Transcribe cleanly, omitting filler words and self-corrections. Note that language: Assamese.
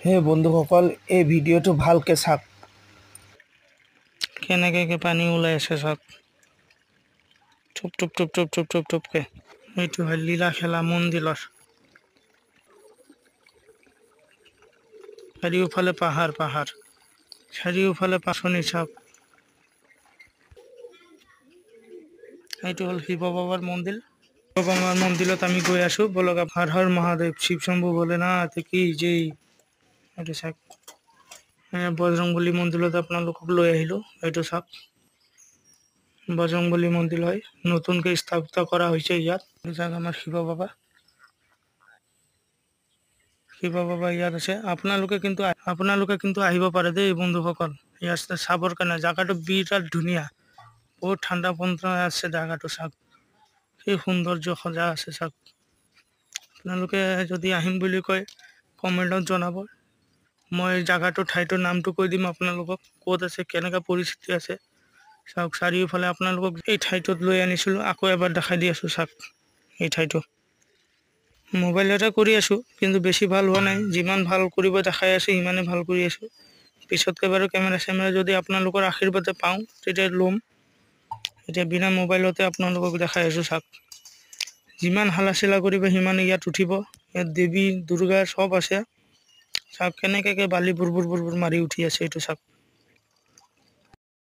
হে বন্ধুসকল, এই ভিডিঅ'টো ভালকৈ চাওক। কেনেকৈ পানী ওলাই আছে চাওক, থুপ থুপ থুপ থুপ থুপ থুপ থুপকৈ। এইটো হয় লীলাখেলা মন্দিৰৰ। চাৰিওফালে পাহাৰ পাহাৰ, চাৰিওফালে পাচনি চাওক। এইটো হ'ল শিৱ বাবাৰ মন্দিৰ। শিৱ বাবাৰ মন্দিৰত আমি গৈ আছোঁ, বলক। হৰ হৰ মহাদেৱ, শিৱ শম্ভু ভোলেনাথ কি জয়। এইটো চাওক, বজৰংবলী মন্দিৰত আপোনালোকক লৈ আহিলোঁ। এইটো চাওক, বজৰংবলী মন্দিৰ হয়, নতুনকৈ স্থাপিত কৰা হৈছে ইয়াত। এইটো চাওক আমাৰ শিৱ বাবা। শিৱ বাবা ইয়াত আছে। আপোনালোকে কিন্তু আহিব পাৰে দেই বন্ধুসকল, ইয়াত চাবৰ কাৰণে। জাগাটো বিৰাট ধুনীয়া, বহুত ঠাণ্ডা পন্থা আছে জাগাটো চাওক, কি সৌন্দৰ্য সজা আছে চাওক। আপোনালোকে যদি আহিম বুলি কয় কমেণ্টত জনাব, মই জাগাটোৰ ঠাইটোৰ নামটো কৈ দিম আপোনালোকক, ক'ত আছে, কেনেকুৱা পৰিস্থিতি আছে চাওক। চাৰিওফালে আপোনালোকক এই ঠাইটোত লৈ আনিছিলোঁ, আকৌ এবাৰ দেখাই দি আছোঁ চাওক। এই ঠাইটো মোবাইলতে কৰি আছোঁ, কিন্তু বেছি ভাল হোৱা নাই। যিমান ভাল কৰিব দেখাই আছোঁ সিমানেই ভাল কৰি আছোঁ। পিছতকৈ বাৰু কেমেৰা চেমেৰা যদি আপোনালোকৰ আশীৰ্বাদে পাওঁ তেতিয়া ল'ম। এতিয়া বিনা মোবাইলতে আপোনালোকক দেখাই আছোঁ চাওক। যিমান হালা চিলা কৰিব সিমানে ইয়াত উঠিব। ইয়াত দেৱী দুৰ্গা চব আছে চাওক, কেনেকৈ বালি বুৰ বুৰ বুৰ বুৰ মাৰি উঠি আছে। এইটো চাওক।